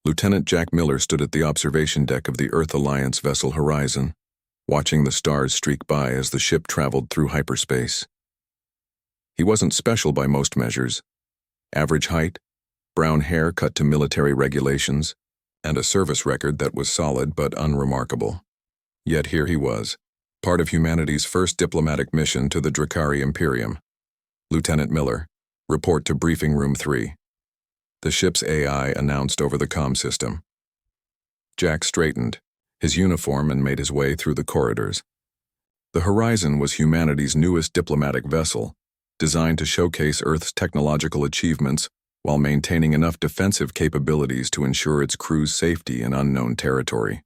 Lieutenant Jack Miller stood at the observation deck of the Earth Alliance vessel Horizon, watching the stars streak by as the ship traveled through hyperspace. He wasn't special by most measures. Average height, brown hair cut to military regulations, and a service record that was solid but unremarkable. Yet here he was, part of humanity's first diplomatic mission to the Drakari Imperium. Lieutenant Miller, report to Briefing Room 3. The ship's AI announced over the comm system. Jack straightened his uniform and made his way through the corridors. The Horizon was humanity's newest diplomatic vessel, designed to showcase Earth's technological achievements while maintaining enough defensive capabilities to ensure its crew's safety in unknown territory.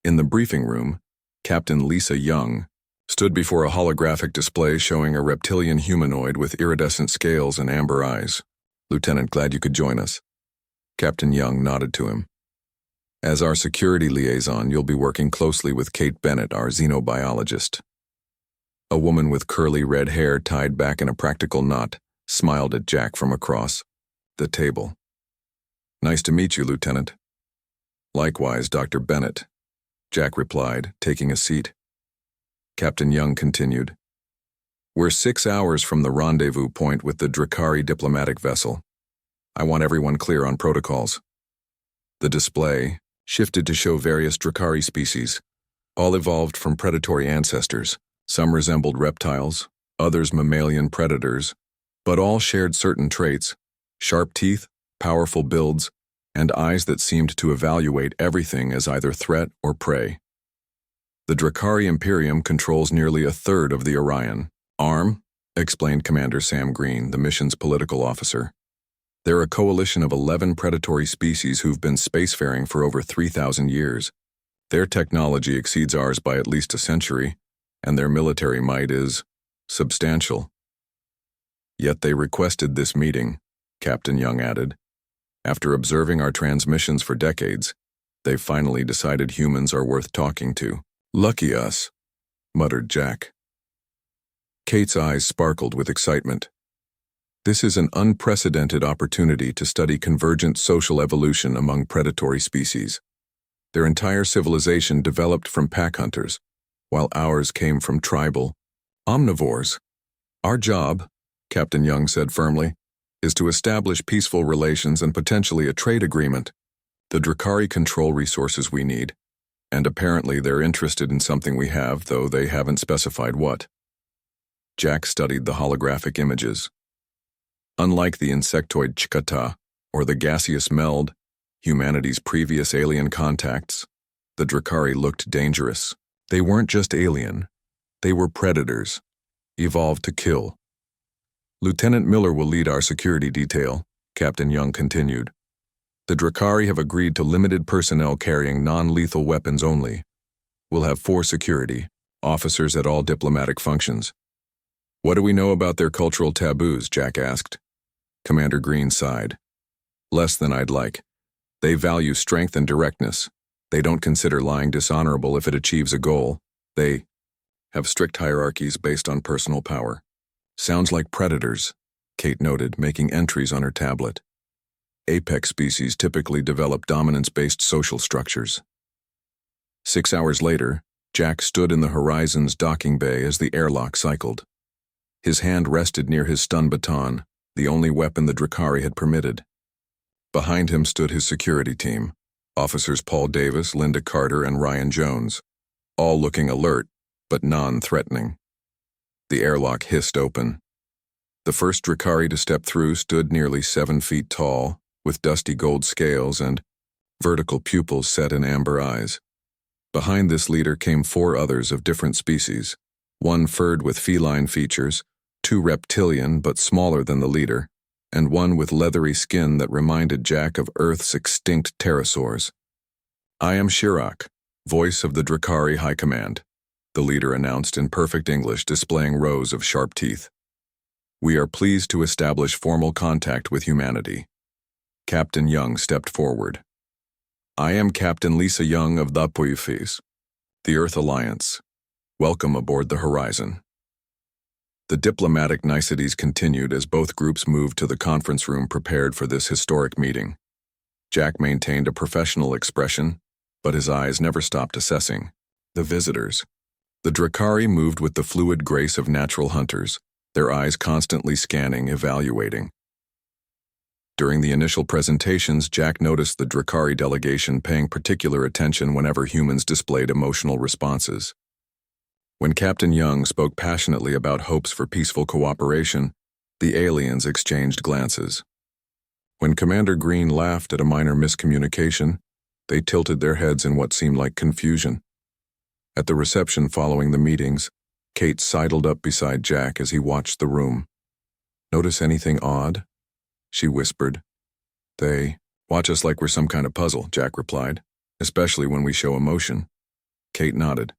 In the briefing room, Captain Lisa Young stood before a holographic display showing a reptilian humanoid with iridescent scales and amber eyes. "Lieutenant, glad you could join us." Captain Young nodded to him. "As our security liaison, you'll be working closely with Kate Bennett, our xenobiologist." A woman with curly red hair tied back in a practical knot smiled at Jack from across the table. "Nice to meet you, Lieutenant." "Likewise, Dr. Bennett," Jack replied, taking a seat. Captain Young continued. "We're 6 hours from the rendezvous point with the Drakari diplomatic vessel. I want everyone clear on protocols." The display shifted to show various Drakari species, all evolved from predatory ancestors. Some resembled reptiles, others mammalian predators, but all shared certain traits: sharp teeth, powerful builds, and eyes that seemed to evaluate everything as either threat or prey. The Drakari Imperium controls nearly a third of the Orion. "Arm," explained Commander Sam Green, the mission's political officer. "They're a coalition of 11 predatory species who've been spacefaring for over 3,000 years. Their technology exceeds ours by at least a century, and their military might is substantial. Yet they requested this meeting," Captain Young added. "After observing our transmissions for decades, they've finally decided humans are worth talking to." "Lucky us," muttered Jack. Kate's eyes sparkled with excitement. "This is an unprecedented opportunity to study convergent social evolution among predatory species. Their entire civilization developed from pack hunters, while ours came from tribal omnivores. Our job," Captain Young said firmly, "is to establish peaceful relations and potentially a trade agreement. The Drakari control resources we need, and apparently they're interested in something we have, though they haven't specified what." Jack studied the holographic images. Unlike the insectoid Chkata or the gaseous meld, humanity's previous alien contacts, the Drakari looked dangerous. They weren't just alien, they were predators, evolved to kill. "Lieutenant Miller will lead our security detail," Captain Young continued. "The Drakari have agreed to limited personnel carrying non-lethal weapons only. We'll have 4 security officers at all diplomatic functions." "What do we know about their cultural taboos?" Jack asked. Commander Green sighed. "Less than I'd like. They value strength and directness. They don't consider lying dishonorable if it achieves a goal. They have strict hierarchies based on personal power." "Sounds like predators," Kate noted, making entries on her tablet. "Apex species typically develop dominance-based social structures." 6 hours later, Jack stood in the Horizon's docking bay as the airlock cycled. His hand rested near his stun baton, the only weapon the Drakari had permitted. Behind him stood his security team, Officers Paul Davis, Linda Carter, and Ryan Jones, all looking alert, but non-threatening. The airlock hissed open. The first Drakari to step through stood nearly 7 feet tall, with dusty gold scales and vertical pupils set in amber eyes. Behind this leader came 4 others of different species, one furred with feline features, 2 reptilian but smaller than the leader, and one with leathery skin that reminded Jack of Earth's extinct pterosaurs. "I am Shirak, voice of the Drakari High Command," the leader announced in perfect English, displaying rows of sharp teeth. "We are pleased to establish formal contact with humanity." Captain Young stepped forward. "I am Captain Lisa Young of the Terrifies, the Earth Alliance. Welcome aboard the Horizon." The diplomatic niceties continued as both groups moved to the conference room prepared for this historic meeting. Jack maintained a professional expression, but his eyes never stopped assessing the visitors. The Drakari moved with the fluid grace of natural hunters, their eyes constantly scanning, evaluating. During the initial presentations, Jack noticed the Drakari delegation paying particular attention whenever humans displayed emotional responses. When Captain Young spoke passionately about hopes for peaceful cooperation, the aliens exchanged glances. When Commander Green laughed at a minor miscommunication, they tilted their heads in what seemed like confusion. At the reception following the meetings, Kate sidled up beside Jack as he watched the room. "Notice anything odd?" she whispered. "They watch us like we're some kind of puzzle," Jack replied, "especially when we show emotion." Kate nodded.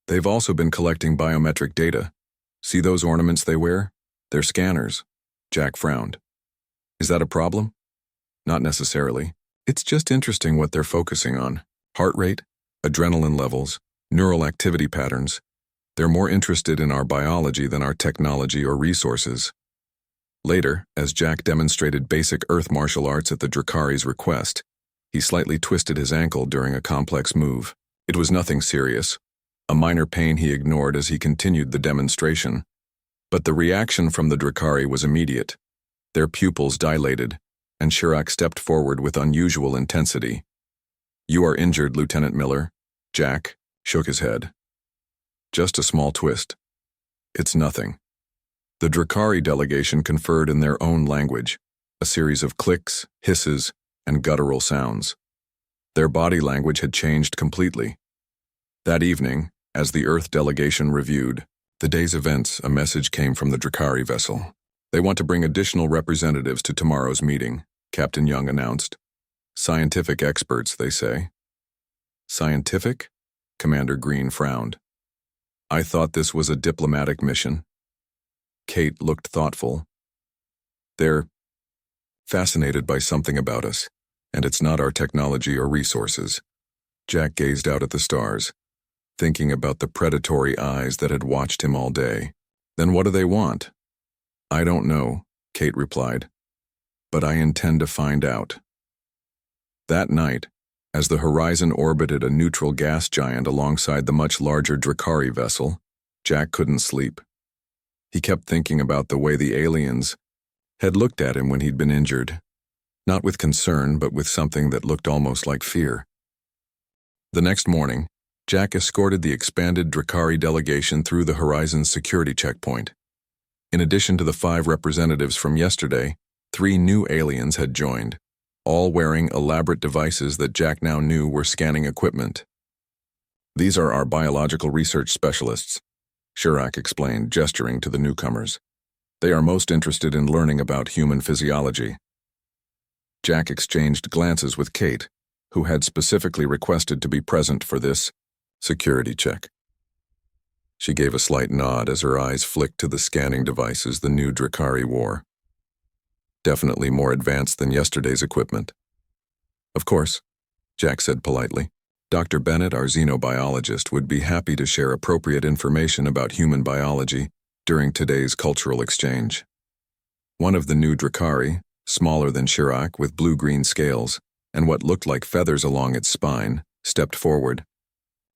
"They've also been collecting biometric data. See those ornaments they wear? They're scanners." Jack frowned. "Is that a problem?" "Not necessarily. It's just interesting what they're focusing on. Heart rate, adrenaline levels, neural activity patterns. They're more interested in our biology than our technology or resources." Later, as Jack demonstrated basic Earth martial arts at the Drakari's request, he slightly twisted his ankle during a complex move. It was nothing serious, a minor pain he ignored as he continued the demonstration. But the reaction from the Drakari was immediate. Their pupils dilated, and Shirak stepped forward with unusual intensity. "You are injured, Lieutenant Miller." Jack shook his head. "Just a small twist. It's nothing." The Drakari delegation conferred in their own language, a series of clicks, hisses, and guttural sounds. Their body language had changed completely. That evening, as the Earth delegation reviewed the day's events, a message came from the Drakari vessel. "They want to bring additional representatives to tomorrow's meeting," Captain Young announced. "Scientific experts, they say." "Scientific?" Commander Green frowned. "I thought this was a diplomatic mission." Kate looked thoughtful. "They're fascinated by something about us, and it's not our technology or resources." Jack gazed out at the stars, thinking about the predatory eyes that had watched him all day. "Then what do they want?" "I don't know," Kate replied, "but I intend to find out." That night, as the horizon orbited a neutral gas giant alongside the much larger Drakari vessel, Jack couldn't sleep. He kept thinking about the way the aliens had looked at him when he'd been injured, not with concern, but with something that looked almost like fear. The next morning, Jack escorted the expanded Drakari delegation through the horizon's security checkpoint. In addition to the 5 representatives from yesterday, 3 new aliens had joined, all wearing elaborate devices that Jack now knew were scanning equipment. "These are our biological research specialists," Shirak explained, gesturing to the newcomers. "They are most interested in learning about human physiology." Jack exchanged glances with Kate, who had specifically requested to be present for this security check. She gave a slight nod as her eyes flicked to the scanning devices the new Drakari wore. "Definitely more advanced than yesterday's equipment." "Of course," Jack said politely. "Dr. Bennett, our xenobiologist, would be happy to share appropriate information about human biology during today's cultural exchange." One of the new Drakari, smaller than Shirak with blue-green scales and what looked like feathers along its spine, stepped forward.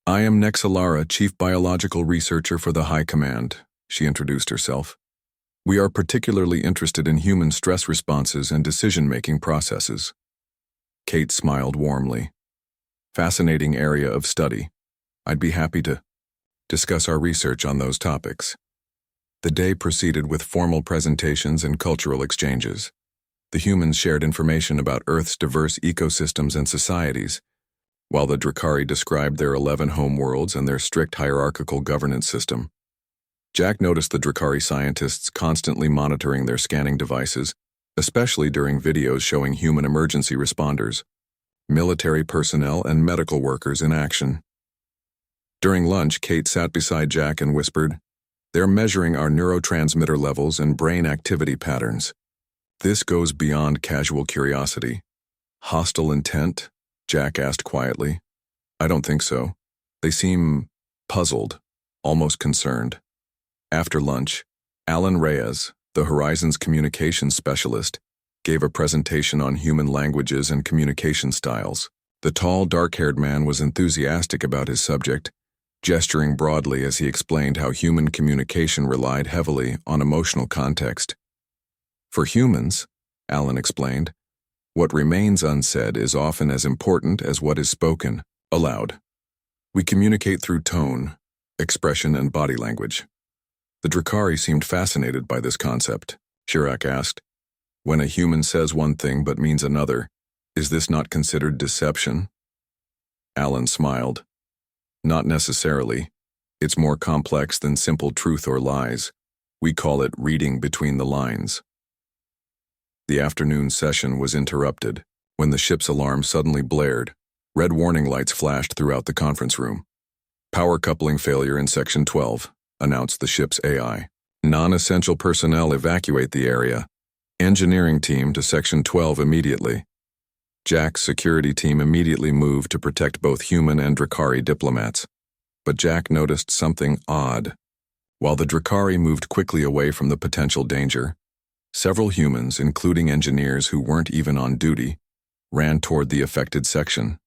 "I am Nexalara, Chief Biological Researcher for the High Command," she introduced herself. "We are particularly interested in human stress responses and decision-making processes." Kate smiled warmly. "Fascinating area of study. I'd be happy to discuss our research on those topics." The day proceeded with formal presentations and cultural exchanges. The humans shared information about Earth's diverse ecosystems and societies, while the Drakari described their 11 homeworlds and their strict hierarchical governance system. Jack noticed the Drakari scientists constantly monitoring their scanning devices, especially during videos showing human emergency responders, military personnel, and medical workers in action. During lunch, Kate sat beside Jack and whispered, "They're measuring our neurotransmitter levels and brain activity patterns. This goes beyond casual curiosity." "Hostile intent?" Jack asked quietly. "I don't think so. They seem puzzled, almost concerned." After lunch, Alan Reyes, the Horizon's communications specialist, gave a presentation on human languages and communication styles. The tall, dark-haired man was enthusiastic about his subject, gesturing broadly as he explained how human communication relied heavily on emotional context. For humans, Alan explained, what remains unsaid is often as important as what is spoken aloud. We communicate through tone, expression, and body language. The Drakari seemed fascinated by this concept. Chirac asked, when a human says one thing but means another, is this not considered deception? Alan smiled. Not necessarily. It's more complex than simple truth or lies. We call it reading between the lines. The afternoon session was interrupted when the ship's alarm suddenly blared. Red warning lights flashed throughout the conference room. Power coupling failure in Section 12, announced the ship's AI. Non-essential personnel evacuate the area. Engineering team to Section 12 immediately. Jack's security team immediately moved to protect both human and Drakari diplomats. But Jack noticed something odd. While the Drakari moved quickly away from the potential danger, several humans, including engineers who weren't even on duty, ran toward the affected section.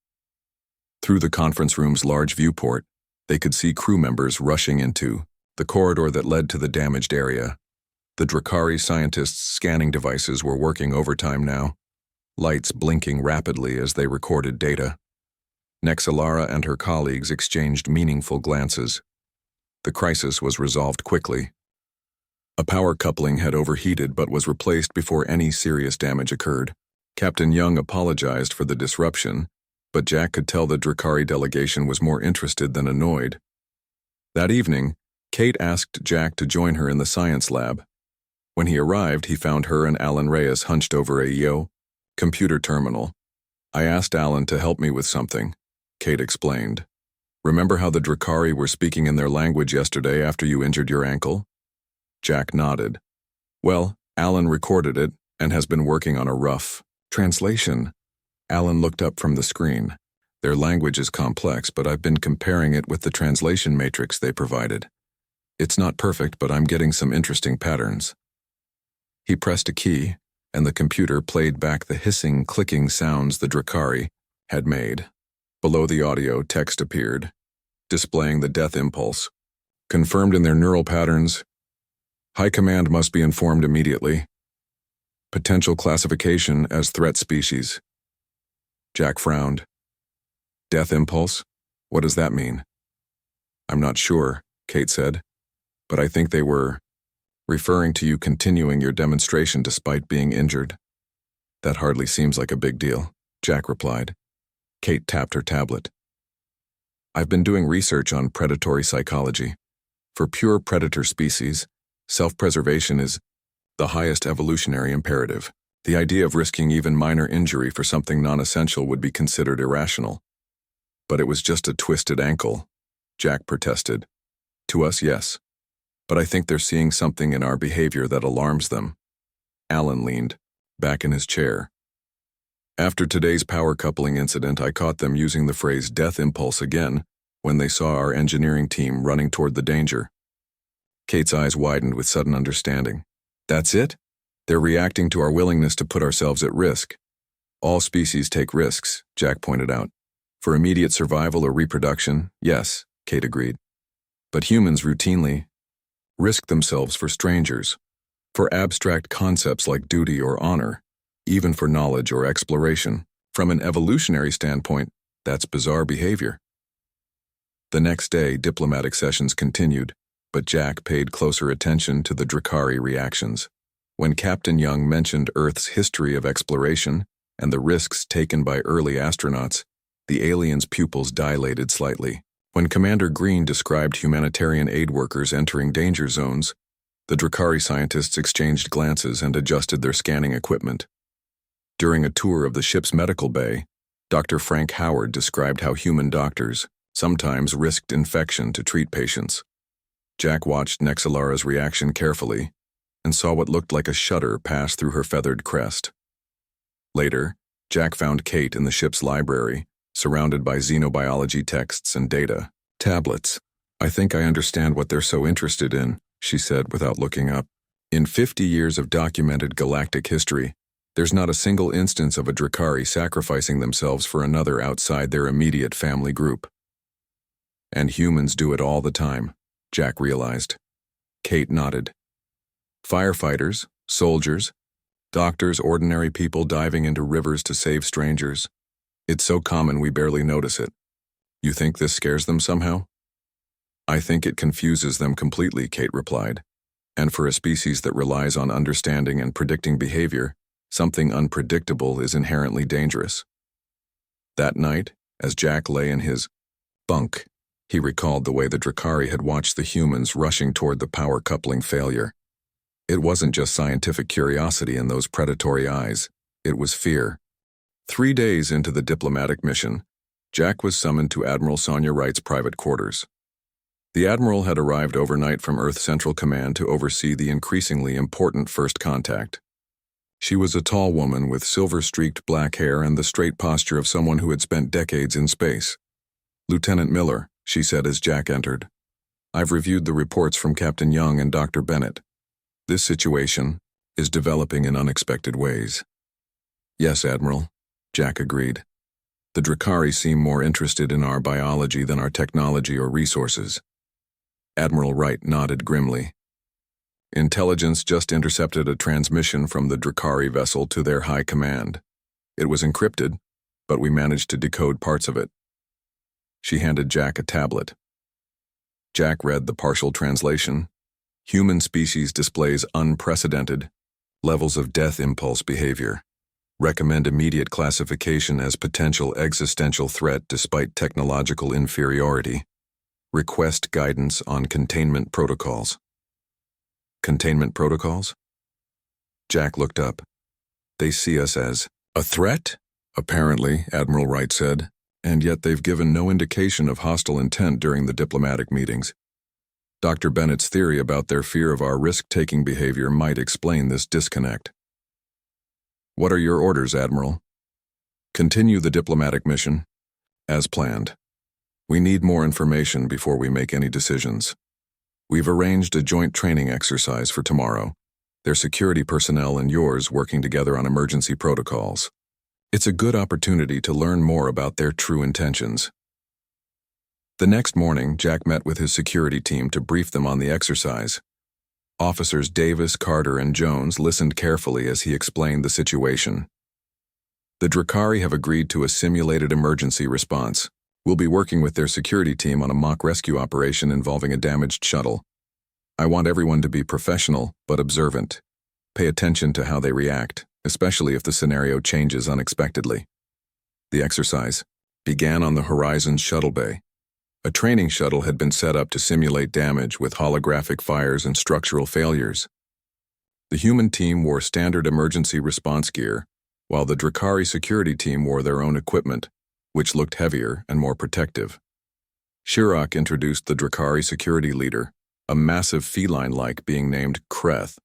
Through the conference room's large viewport, they could see crew members rushing into the corridor that led to the damaged area. The Drakari scientists' scanning devices were working overtime now, lights blinking rapidly as they recorded data. Nexalara and her colleagues exchanged meaningful glances. The crisis was resolved quickly. A power coupling had overheated but was replaced before any serious damage occurred. Captain Young apologized for the disruption, but Jack could tell the Drakari delegation was more interested than annoyed. That evening, Kate asked Jack to join her in the science lab. When he arrived, he found her and Alan Reyes hunched over a computer terminal. I asked Alan to help me with something, Kate explained. Remember how the Drakari were speaking in their language yesterday after you injured your ankle? Jack nodded. Well, Alan recorded it and has been working on a rough translation. Alan looked up from the screen. Their language is complex, but I've been comparing it with the translation matrix they provided. It's not perfect, but I'm getting some interesting patterns. He pressed a key, and the computer played back the hissing, clicking sounds the Drakari had made. Below the audio, text appeared, displaying the death impulse. Confirmed in their neural patterns. High Command must be informed immediately. Potential classification as threat species. Jack frowned. Death impulse? What does that mean? I'm not sure, Kate said, but I think they were referring to you continuing your demonstration despite being injured. That hardly seems like a big deal, Jack replied. Kate tapped her tablet. I've been doing research on predatory psychology. For pure predator species, self-preservation is the highest evolutionary imperative. The idea of risking even minor injury for something non-essential would be considered irrational. But it was just a twisted ankle, Jack protested. To us, yes. But I think they're seeing something in our behavior that alarms them. Alan leaned back in his chair. After today's power coupling incident, I caught them using the phrase death impulse again when they saw our engineering team running toward the danger. Kate's eyes widened with sudden understanding. That's it? They're reacting to our willingness to put ourselves at risk. All species take risks, Jack pointed out. For immediate survival or reproduction, yes, Kate agreed. But humans routinely risk themselves for strangers, for abstract concepts like duty or honor, even for knowledge or exploration. From an evolutionary standpoint, that's bizarre behavior. The next day, diplomatic sessions continued, but Jack paid closer attention to the Drakari reactions. When Captain Young mentioned Earth's history of exploration and the risks taken by early astronauts, the aliens' pupils dilated slightly. When Commander Green described humanitarian aid workers entering danger zones, the Drakari scientists exchanged glances and adjusted their scanning equipment. During a tour of the ship's medical bay, Dr. Frank Howard described how human doctors sometimes risked infection to treat patients. Jack watched Nexalara's reaction carefully and saw what looked like a shudder pass through her feathered crest. Later, Jack found Kate in the ship's library, surrounded by xenobiology texts and data. Tablets. I think I understand what they're so interested in, she said without looking up. In 50 years of documented galactic history, There's not a single instance of a Drakari sacrificing themselves for another outside their immediate family group. And humans do it all the time, Jack realized. Kate nodded. Firefighters, soldiers, doctors, ordinary people diving into rivers to save strangers. It's so common we barely notice it. You think this scares them somehow? I think it confuses them completely, Kate replied. And for a species that relies on understanding and predicting behavior, something unpredictable is inherently dangerous. That night, as Jack lay in his bunk, he recalled the way the Drakari had watched the humans rushing toward the power coupling failure. It wasn't just scientific curiosity in those predatory eyes, it was fear. 3 days into the diplomatic mission, Jack was summoned to Admiral Sonia Wright's private quarters. The Admiral had arrived overnight from Earth Central Command to oversee the increasingly important first contact. She was a tall woman with silver-streaked black hair and the straight posture of someone who had spent decades in space. "Lieutenant Miller," she said as Jack entered. "I've reviewed the reports from Captain Young and Dr. Bennett. This situation is developing in unexpected ways." "Yes, Admiral," Jack agreed. "The Drakari seem more interested in our biology than our technology or resources." Admiral Wright nodded grimly. "Intelligence just intercepted a transmission from the Drakari vessel to their high command. It was encrypted, but we managed to decode parts of it." She handed Jack a tablet. Jack read the partial translation. "Human species displays unprecedented levels of death impulse behavior. Recommend immediate classification as potential existential threat despite technological inferiority. Request guidance on containment protocols." Containment protocols? Jack looked up. "They see us as a threat?" "Apparently," Admiral Wright said, "and yet they've given no indication of hostile intent during the diplomatic meetings. Dr. Bennett's theory about their fear of our risk-taking behavior might explain this disconnect." "What are your orders, Admiral?" "Continue the diplomatic mission, as planned. We need more information before we make any decisions. We've arranged a joint training exercise for tomorrow, their security personnel and yours working together on emergency protocols. It's a good opportunity to learn more about their true intentions." The next morning, Jack met with his security team to brief them on the exercise. Officers Davis, Carter, and Jones listened carefully as he explained the situation. "The Drakari have agreed to a simulated emergency response. We'll be working with their security team on a mock rescue operation involving a damaged shuttle. I want everyone to be professional but observant. Pay attention to how they react, especially if the scenario changes unexpectedly." The exercise began on the Horizon's shuttle bay. A training shuttle had been set up to simulate damage with holographic fires and structural failures. The human team wore standard emergency response gear, while the Drakari security team wore their own equipment, which looked heavier and more protective. Shirok introduced the Drakari security leader, a massive feline-like being named Kreth.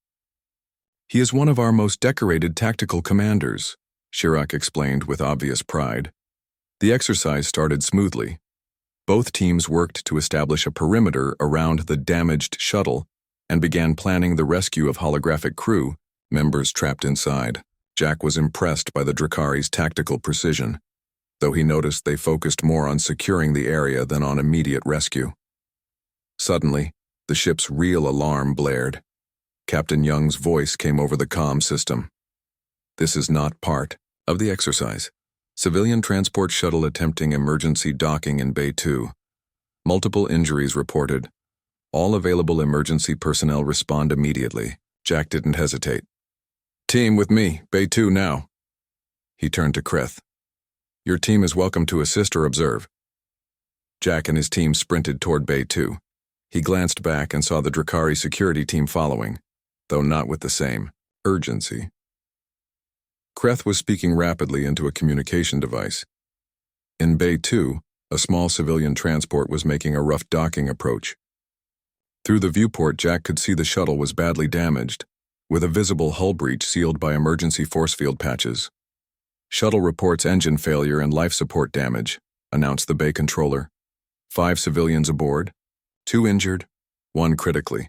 "He is one of our most decorated tactical commanders," Shirok explained with obvious pride. The exercise started smoothly. Both teams worked to establish a perimeter around the damaged shuttle and began planning the rescue of holographic crew members trapped inside. Jack was impressed by the Drakari's tactical precision, though he noticed they focused more on securing the area than on immediate rescue. Suddenly, the ship's real alarm blared. Captain Young's voice came over the comm system. "This is not part of the exercise. Civilian transport shuttle attempting emergency docking in Bay 2. Multiple injuries reported. All available emergency personnel respond immediately." Jack didn't hesitate. "Team with me, Bay 2 now." He turned to Kreth. "Your team is welcome to assist or observe." Jack and his team sprinted toward Bay 2. He glanced back and saw the Drakari security team following, though not with the same urgency. Kreth was speaking rapidly into a communication device. In Bay 2, a small civilian transport was making a rough docking approach. Through the viewport, Jack could see the shuttle was badly damaged, with a visible hull breach sealed by emergency force field patches. "Shuttle reports engine failure and life support damage," announced the bay controller. 5 civilians aboard, 2 injured, 1 critically.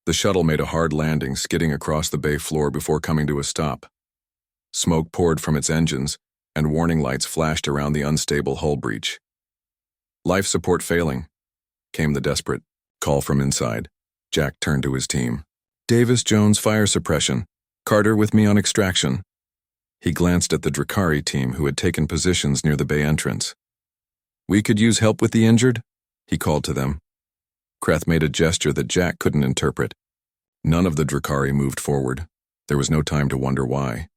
The shuttle made a hard landing, skidding across the bay floor before coming to a stop. Smoke poured from its engines, and warning lights flashed around the unstable hull breach. "Life support failing," came the desperate call from inside. Jack turned to his team. "Davis Jones, fire suppression. Carter with me on extraction." He glanced at the Drakari team who had taken positions near the bay entrance. "We could use help with the injured?" he called to them. Kreth made a gesture that Jack couldn't interpret. None of the Drakari moved forward. There was no time to wonder why.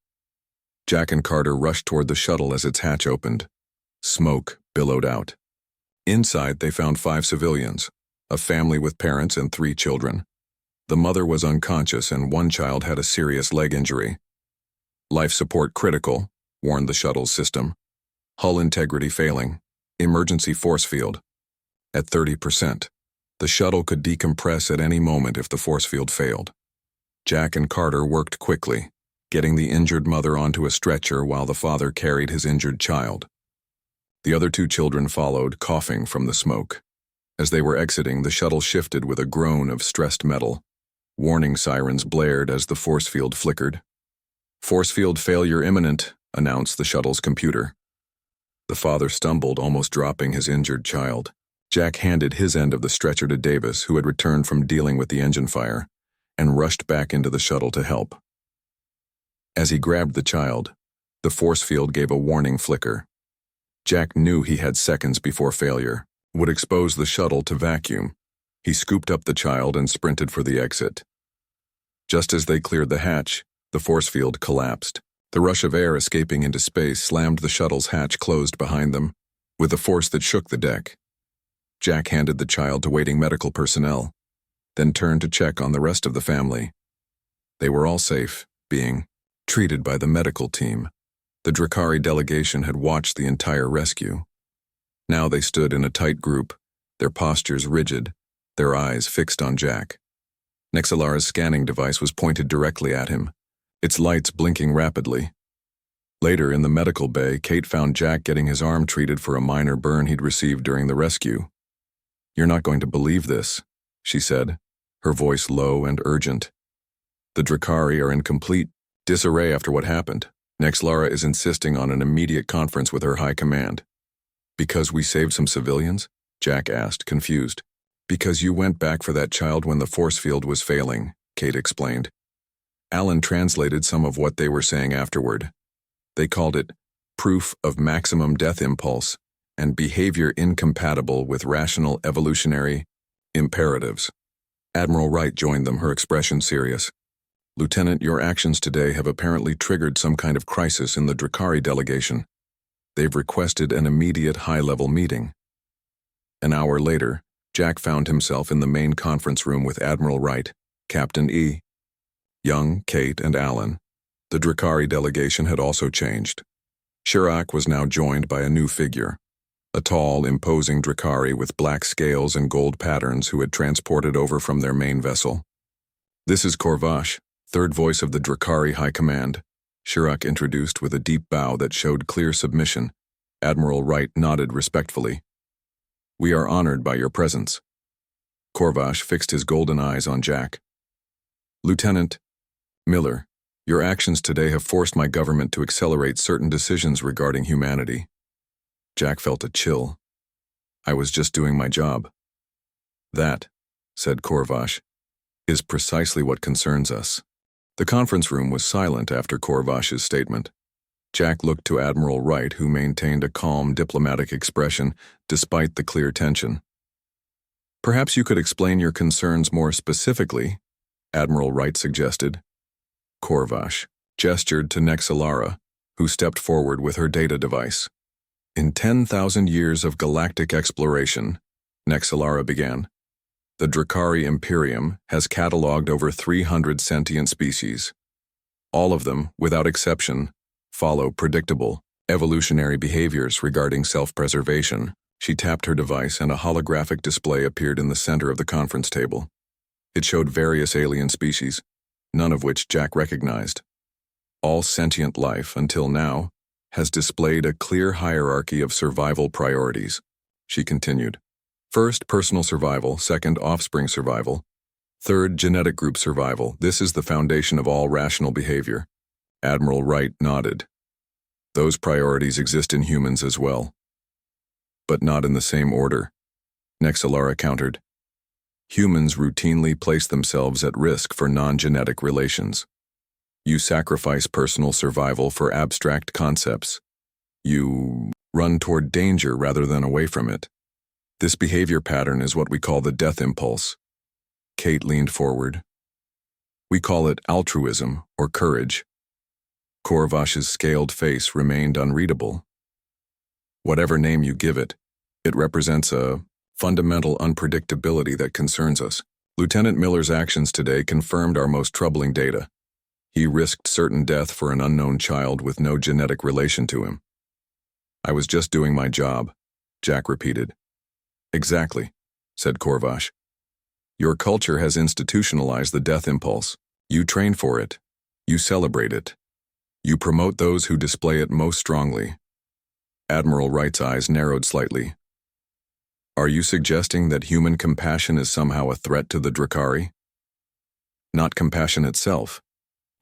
Jack and Carter rushed toward the shuttle as its hatch opened. Smoke billowed out. Inside, they found 5 civilians, a family with parents and 3 children. The mother was unconscious and one child had a serious leg injury. "Life support critical," warned the shuttle's system. "Hull integrity failing. Emergency force field at 30%. The shuttle could decompress at any moment if the force field failed." Jack and Carter worked quickly, getting the injured mother onto a stretcher while the father carried his injured child. The other 2 children followed, coughing from the smoke. As they were exiting, the shuttle shifted with a groan of stressed metal. Warning sirens blared as the force field flickered. "Force field failure imminent," announced the shuttle's computer. The father stumbled, almost dropping his injured child. Jack handed his end of the stretcher to Davis, who had returned from dealing with the engine fire, and rushed back into the shuttle to help. As he grabbed the child, the force field gave a warning flicker. Jack knew he had seconds before failure would expose the shuttle to vacuum. He scooped up the child and sprinted for the exit. Just as they cleared the hatch, the force field collapsed. The rush of air escaping into space slammed the shuttle's hatch closed behind them, with a force that shook the deck. Jack handed the child to waiting medical personnel, then turned to check on the rest of the family. They were all safe, being treated by the medical team. The Drakari delegation had watched the entire rescue. Now they stood in a tight group, their postures rigid, their eyes fixed on Jack. Nexalara's scanning device was pointed directly at him, its lights blinking rapidly. Later, in the medical bay, Kate found Jack getting his arm treated for a minor burn he'd received during the rescue. "You're not going to believe this," she said, her voice low and urgent. "The Drakari are in complete disarray after what happened. Nexalara is insisting on an immediate conference with her high command." "Because we saved some civilians?" Jack asked, confused. "Because you went back for that child when the force field was failing," Kate explained. Alan translated some of what they were saying afterward. They called it proof of maximum death impulse and behavior incompatible with rational evolutionary imperatives. Admiral Wright joined them, her expression serious. "Lieutenant, your actions today have apparently triggered some kind of crisis in the Drakari delegation. They've requested an immediate high-level meeting." An hour later, Jack found himself in the main conference room with Admiral Wright, Captain E. Young, Kate, and Alan. The Drakari delegation had also changed. Shirak was now joined by a new figure, a tall, imposing Drakari with black scales and gold patterns who had transported over from their main vessel. "This is Korvash, third voice of the Drakari High Command," Shirak introduced with a deep bow that showed clear submission. Admiral Wright nodded respectfully. "We are honored by your presence." Korvash fixed his golden eyes on Jack. "Lieutenant Miller, your actions today have forced my government to accelerate certain decisions regarding humanity." Jack felt a chill. "I was just doing my job." "That," said Korvash, "is precisely what concerns us." The conference room was silent after Korvash's statement. Jack looked to Admiral Wright, who maintained a calm, diplomatic expression despite the clear tension. "Perhaps you could explain your concerns more specifically," Admiral Wright suggested. Korvash gestured to Nexalara, who stepped forward with her data device. "In 10,000 years of galactic exploration," Nexalara began, "the Drakari Imperium has catalogued over 300 sentient species. All of them, without exception, follow predictable, evolutionary behaviors regarding self-preservation." She tapped her device and a holographic display appeared in the center of the conference table. It showed various alien species, none of which Jack recognized. All sentient life, until now, has displayed a clear hierarchy of survival priorities. She continued. First, personal survival. Second, offspring survival. Third, genetic group survival. This is the foundation of all rational behavior. Admiral Wright nodded. Those priorities exist in humans as well. But not in the same order, Nexalara countered. Humans routinely place themselves at risk for non-genetic relations. You sacrifice personal survival for abstract concepts. You run toward danger rather than away from it. This behavior pattern is what we call the death impulse. Kate leaned forward. We call it altruism or courage. Korvash's scaled face remained unreadable. Whatever name you give it, it represents a fundamental unpredictability that concerns us. Lieutenant Miller's actions today confirmed our most troubling data. He risked certain death for an unknown child with no genetic relation to him. I was just doing my job, Jack repeated. Exactly, said Korvash. Your culture has institutionalized the death impulse. You train for it. You celebrate it. You promote those who display it most strongly. Admiral Wright's eyes narrowed slightly. Are you suggesting that human compassion is somehow a threat to the Drakari? Not compassion itself,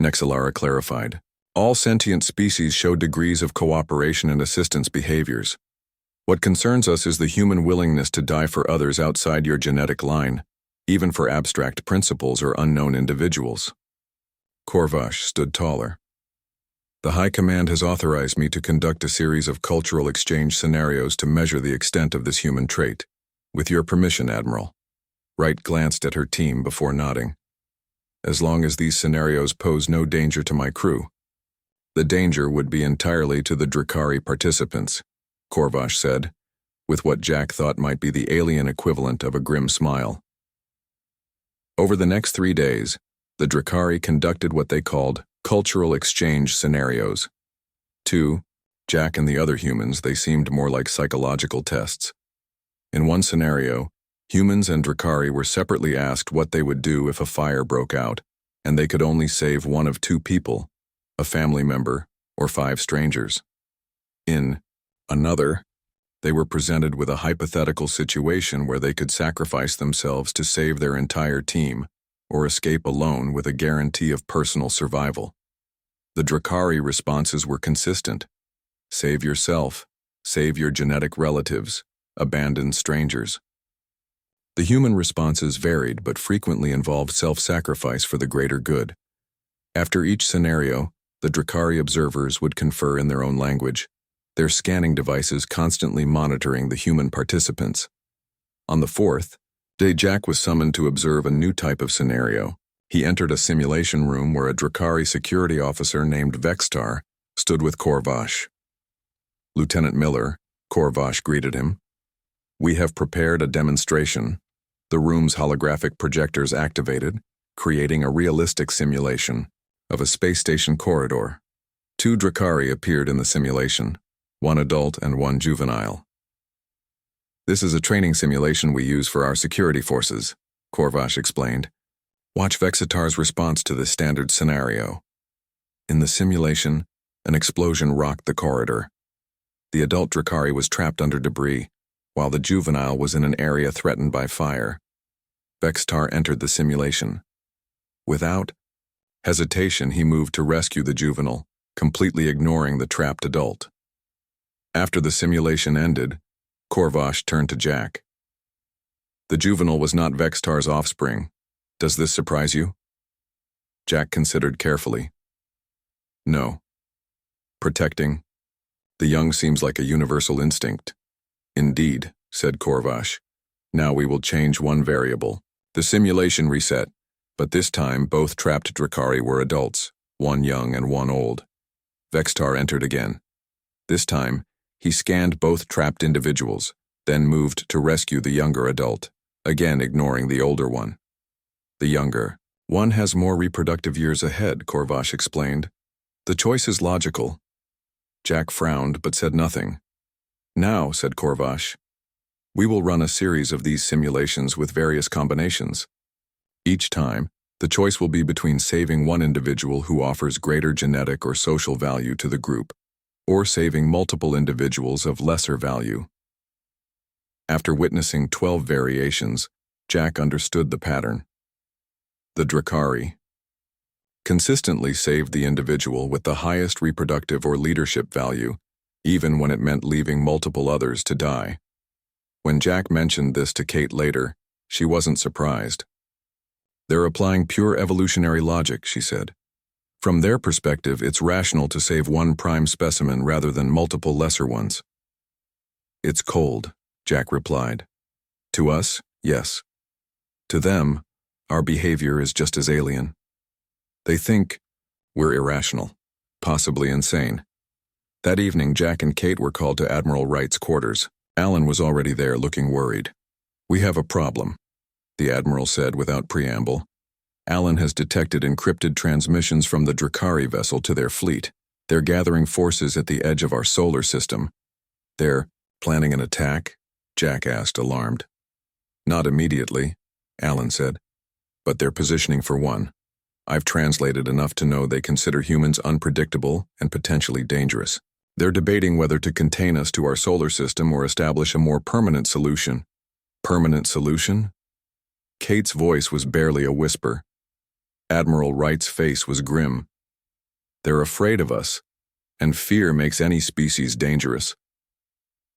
Nexalara clarified. All sentient species show degrees of cooperation and assistance behaviors. What concerns us is the human willingness to die for others outside your genetic line, even for abstract principles or unknown individuals. Korvash stood taller. The High Command has authorized me to conduct a series of cultural exchange scenarios to measure the extent of this human trait. With your permission, Admiral. Wright glanced at her team before nodding. As long as these scenarios pose no danger to my crew. The danger would be entirely to the Drakari participants, Korvash said, with what Jack thought might be the alien equivalent of a grim smile. Over the next 3 days, the Drakari conducted what they called cultural exchange scenarios. To Jack and the other humans, they seemed more like psychological tests. In one scenario, humans and Drakari were separately asked what they would do if a fire broke out, and they could only save one of 2 people, a family member or 5 strangers. In another, they were presented with a hypothetical situation where they could sacrifice themselves to save their entire team, or escape alone with a guarantee of personal survival. The Drakari responses were consistent. Save yourself, save your genetic relatives, abandon strangers. The human responses varied but frequently involved self-sacrifice for the greater good. After each scenario, the Drakari observers would confer in their own language, their scanning devices constantly monitoring the human participants. On the 4th day, Jack was summoned to observe a new type of scenario. He entered a simulation room where a Drakari security officer named Vextar stood with Korvash. Lieutenant Miller, Korvash greeted him. We have prepared a demonstration. The room's holographic projectors activated, creating a realistic simulation of a space station corridor. 2 Drakari appeared in the simulation, 1 adult and 1 juvenile. This is a training simulation we use for our security forces, Korvash explained. Watch Vexitar's response to this standard scenario. In the simulation, an explosion rocked the corridor. The adult Drakari was trapped under debris, while the juvenile was in an area threatened by fire. Vextar entered the simulation. Without hesitation, he moved to rescue the juvenile, completely ignoring the trapped adult. After the simulation ended, Korvash turned to Jack. The juvenile was not Vextar's offspring. Does this surprise you? Jack considered carefully. No. Protecting. The young seems like a universal instinct. Indeed, said Korvash. Now we will change one variable. The simulation reset, but this time both trapped Drakari were adults, 1 young and 1 old. Vextar entered again. This time, he scanned both trapped individuals, then moved to rescue the younger adult, again ignoring the older one. The younger one has more reproductive years ahead, Korvash explained. The choice is logical. Jack frowned but said nothing. Now, said Korvash, we will run a series of these simulations with various combinations. Each time, the choice will be between saving one individual who offers greater genetic or social value to the group, or saving multiple individuals of lesser value. After witnessing 12 variations, Jack understood the pattern. The Drakari. consistently saved the individual with the highest reproductive or leadership value, even when it meant leaving multiple others to die. When Jack mentioned this to Kate later, she wasn't surprised. "They're applying pure evolutionary logic," she said. "From their perspective, it's rational to save one prime specimen rather than multiple lesser ones." "It's cold," Jack replied. "To us, yes. To them, our behavior is just as alien. They think we're irrational, possibly insane." That evening, Jack and Kate were called to Admiral Wright's quarters. Alan was already there, looking worried. "We have a problem," the Admiral said without preamble. "Alan has detected encrypted transmissions from the Drakari vessel to their fleet. They're gathering forces at the edge of our solar system." "They're planning an attack?" Jack asked, alarmed. "Not immediately," Alan said, "but they're positioning for one. I've translated enough to know they consider humans unpredictable and potentially dangerous. They're debating whether to contain us to our solar system or establish a more permanent solution." "Permanent solution?" Kate's voice was barely a whisper. Admiral Wright's face was grim. "They're afraid of us, and fear makes any species dangerous."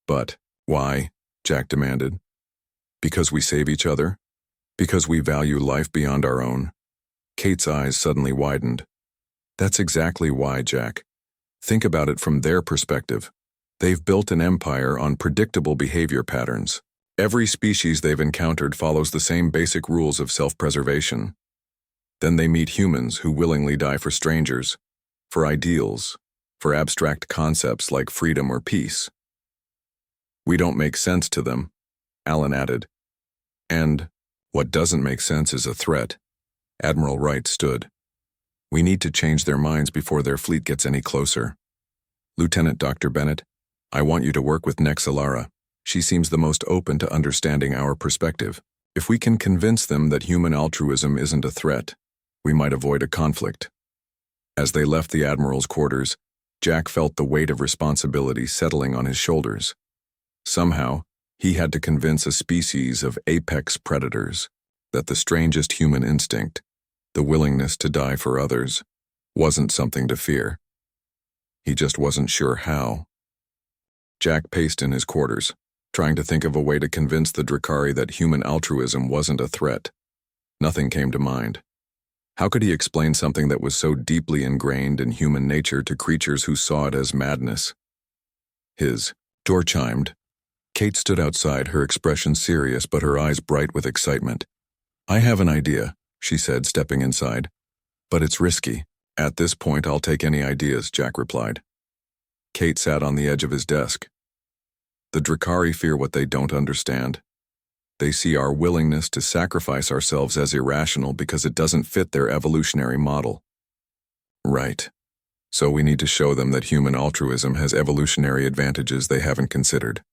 "But why?" Jack demanded. "Because we save each other? Because we value life beyond our own?" Kate's eyes suddenly widened. "That's exactly why, Jack. Think about it from their perspective. They've built an empire on predictable behavior patterns. Every species they've encountered follows the same basic rules of self-preservation. Then they meet humans who willingly die for strangers, for ideals, for abstract concepts like freedom or peace. We don't make sense to them," Alan added. "And what doesn't make sense is a threat." Admiral Wright stood. "We need to change their minds before their fleet gets any closer. Lieutenant Dr. Bennett, I want you to work with Nexalara. She seems the most open to understanding our perspective. If we can convince them that human altruism isn't a threat, we might avoid a conflict." As they left the Admiral's quarters, Jack felt the weight of responsibility settling on his shoulders. Somehow, he had to convince a species of apex predators that the strangest human instinct, the willingness to die for others, wasn't something to fear. He just wasn't sure how. Jack paced in his quarters, trying to think of a way to convince the Drakari that human altruism wasn't a threat. Nothing came to mind. How could he explain something that was so deeply ingrained in human nature to creatures who saw it as madness? His door chimed. Kate stood outside, her expression serious but her eyes bright with excitement. "I have an idea," she said, stepping inside. "But it's risky." "At this point, I'll take any ideas," Jack replied. Kate sat on the edge of his desk. "The Drakari fear what they don't understand. They see our willingness to sacrifice ourselves as irrational because it doesn't fit their evolutionary model." "Right. So we need to show them that human altruism has evolutionary advantages they haven't considered."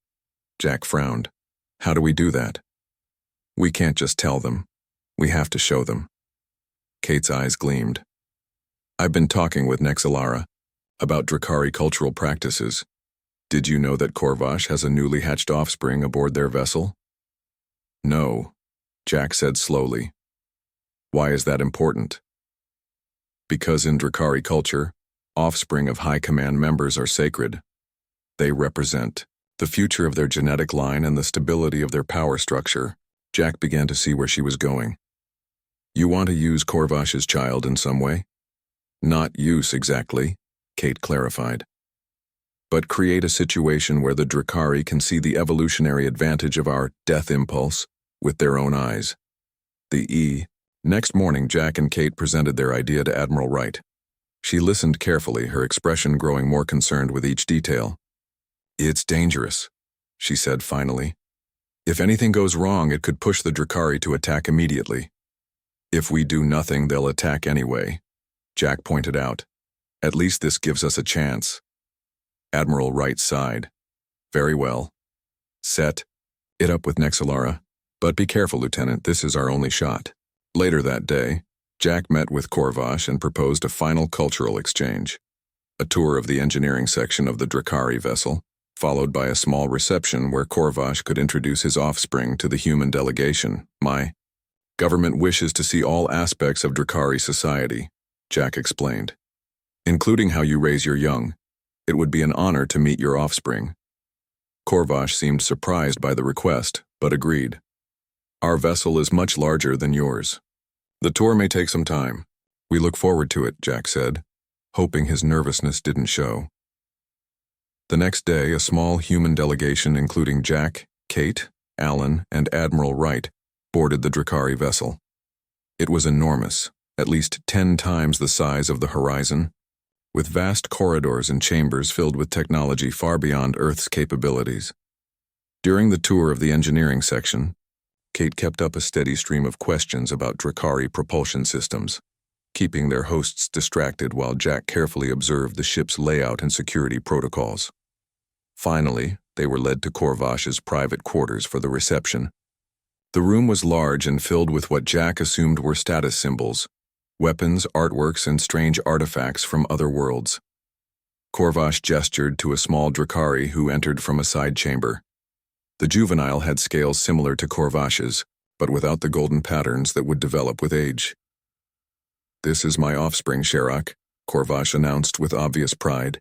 Jack frowned. "How do we do that?" "We can't just tell them. We have to show them." Kate's eyes gleamed. "I've been talking with Nexalara about Drakari cultural practices. Did you know that Korvash has a newly hatched offspring aboard their vessel?" "No," Jack said slowly. "Why is that important?" "Because in Drakari culture, offspring of high command members are sacred. They represent the future of their genetic line and the stability of their power structure." Jack began to see where she was going. "You want to use Korvash's child in some way?" "Not use exactly," Kate clarified. "But create a situation where the Drakari can see the evolutionary advantage of our death impulse with their own eyes." Next morning, Jack and Kate presented their idea to Admiral Wright. She listened carefully, her expression growing more concerned with each detail. "It's dangerous," she said finally. "If anything goes wrong, it could push the Drakari to attack immediately." "If we do nothing, they'll attack anyway," Jack pointed out. "At least this gives us a chance." Admiral Wright sighed. "Very well. Set it up with Nexalara. But be careful, Lieutenant, this is our only shot." Later that day, Jack met with Korvash and proposed a final cultural exchange. A tour of the engineering section of the Drakari vessel, followed by a small reception where Korvash could introduce his offspring to the human delegation. "My government wishes to see all aspects of Drakari society," Jack explained. "Including how you raise your young. It would be an honor to meet your offspring." Corvash seemed surprised by the request, but agreed. "Our vessel is much larger than yours. The tour may take some time. We look forward to it," Jack said, hoping his nervousness didn't show. The next day, a small human delegation including Jack, Kate, Alan, and Admiral Wright boarded the Drakari vessel. It was enormous, at least 10 times the size of the Horizon, with vast corridors and chambers filled with technology far beyond Earth's capabilities. During the tour of the engineering section, Kate kept up a steady stream of questions about Drakari propulsion systems, keeping their hosts distracted while Jack carefully observed the ship's layout and security protocols. Finally, they were led to Corvash's private quarters for the reception. The room was large and filled with what Jack assumed were status symbols, weapons, artworks, and strange artifacts from other worlds. Corvash gestured to a small Drakari who entered from a side chamber. The juvenile had scales similar to Corvash's, but without the golden patterns that would develop with age. "This is my offspring, Sherak," Corvash announced with obvious pride.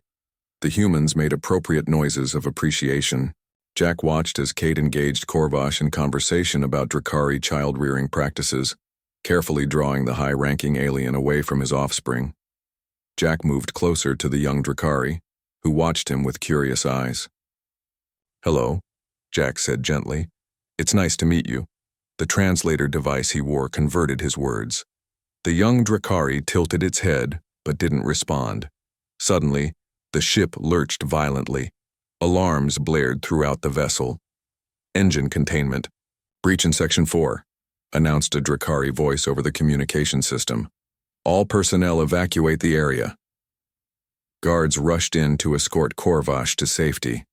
The humans made appropriate noises of appreciation. Jack watched as Kate engaged Corvash in conversation about Drakari child-rearing practices, carefully drawing the high-ranking alien away from his offspring. Jack moved closer to the young Drakari, who watched him with curious eyes. "Hello," Jack said gently. "It's nice to meet you." The translator device he wore converted his words. The young Drakari tilted its head, but didn't respond. Suddenly, the ship lurched violently. Alarms blared throughout the vessel. "Engine containment. Breach in Section 4, announced a Drakari voice over the communication system. "All personnel evacuate the area." Guards rushed in to escort Corvash to safety.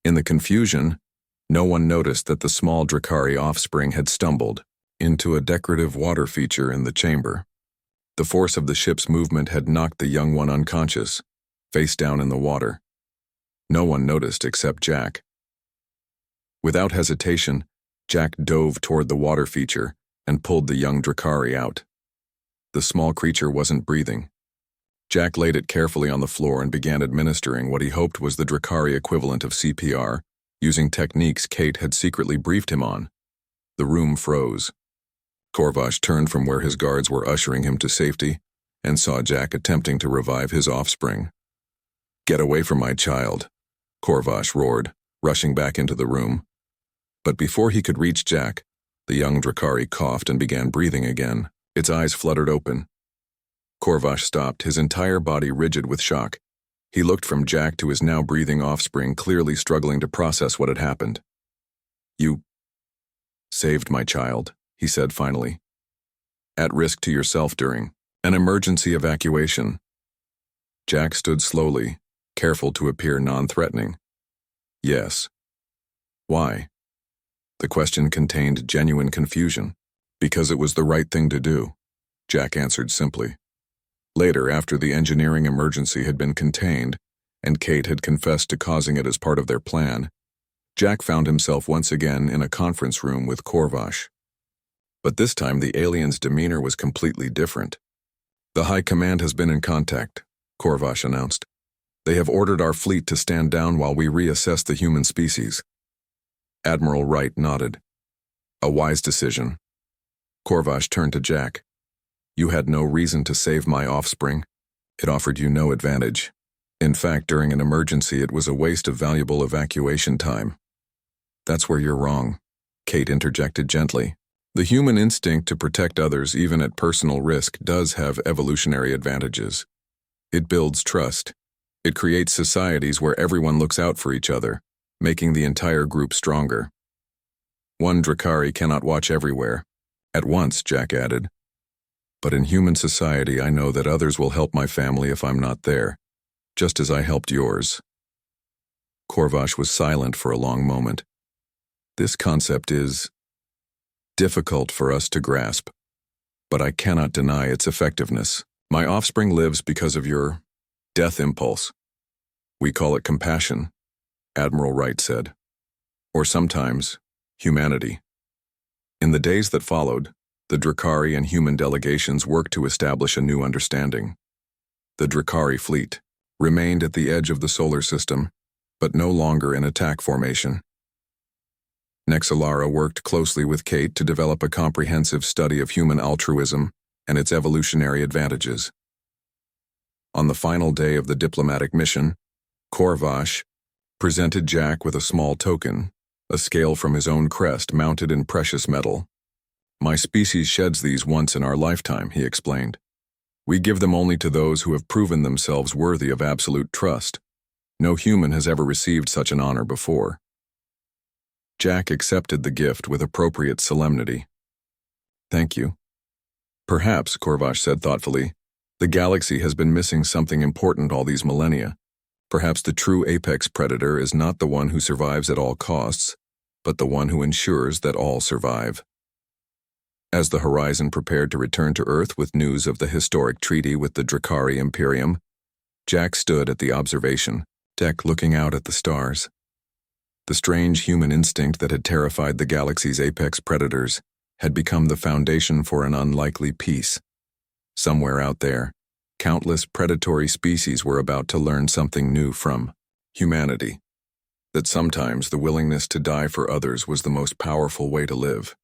In the confusion, no one noticed that the small Drakari offspring had stumbled into a decorative water feature in the chamber. The force of the ship's movement had knocked the young one unconscious, face down in the water. No one noticed except Jack. Without hesitation, Jack dove toward the water feature and pulled the young Drakari out. The small creature wasn't breathing. Jack laid it carefully on the floor and began administering what he hoped was the Drakari equivalent of CPR, using techniques Kate had secretly briefed him on. The room froze. Corvash turned from where his guards were ushering him to safety and saw Jack attempting to revive his offspring. "Get away from my child," Corvash roared, rushing back into the room. But before he could reach Jack, the young Drakari coughed and began breathing again. Its eyes fluttered open. Corvash stopped, his entire body rigid with shock. He looked from Jack to his now breathing offspring, clearly struggling to process what had happened. "You saved my child," he said finally. "At risk to yourself during an emergency evacuation." Jack stood slowly, careful to appear non-threatening. "Yes." "Why?" The question contained genuine confusion. "Because it was the right thing to do," Jack answered simply. Later, after the engineering emergency had been contained, and Kate had confessed to causing it as part of their plan, Jack found himself once again in a conference room with Corvash. But this time the alien's demeanor was completely different. "The High Command has been in contact," Corvash announced. "They have ordered our fleet to stand down while we reassess the human species." Admiral Wright nodded. "A wise decision." Corvash turned to Jack. "You had no reason to save my offspring. It offered you no advantage. In fact, during an emergency, it was a waste of valuable evacuation time." "That's where you're wrong," Kate interjected gently. "The human instinct to protect others, even at personal risk, does have evolutionary advantages. It builds trust. It creates societies where everyone looks out for each other, making the entire group stronger. One Drakari cannot watch everywhere at once," Jack added. "But in human society, I know that others will help my family if I'm not there, just as I helped yours." Corvash was silent for a long moment. "This concept is difficult for us to grasp, but I cannot deny its effectiveness. My offspring lives because of your death impulse. We call it compassion," Admiral Wright said. "Or sometimes, humanity." In the days that followed, The Drakari and human delegations worked to establish a new understanding. The Drakari fleet remained at the edge of the solar system, but no longer in attack formation. Nexalara worked closely with Kate to develop a comprehensive study of human altruism and its evolutionary advantages. On the final day of the diplomatic mission, Korvash presented Jack with a small token, a scale from his own crest mounted in precious metal. "My species sheds these once in our lifetime," he explained. "We give them only to those who have proven themselves worthy of absolute trust. No human has ever received such an honor before." Jack accepted the gift with appropriate solemnity. "Thank you." "Perhaps," Korvash said thoughtfully, "the galaxy has been missing something important all these millennia. Perhaps the true apex predator is not the one who survives at all costs, but the one who ensures that all survive." As the Horizon prepared to return to Earth with news of the historic treaty with the Drakari Imperium, Jack stood at the observation deck looking out at the stars. The strange human instinct that had terrified the galaxy's apex predators had become the foundation for an unlikely peace. Somewhere out there, countless predatory species were about to learn something new from humanity. That sometimes the willingness to die for others was the most powerful way to live.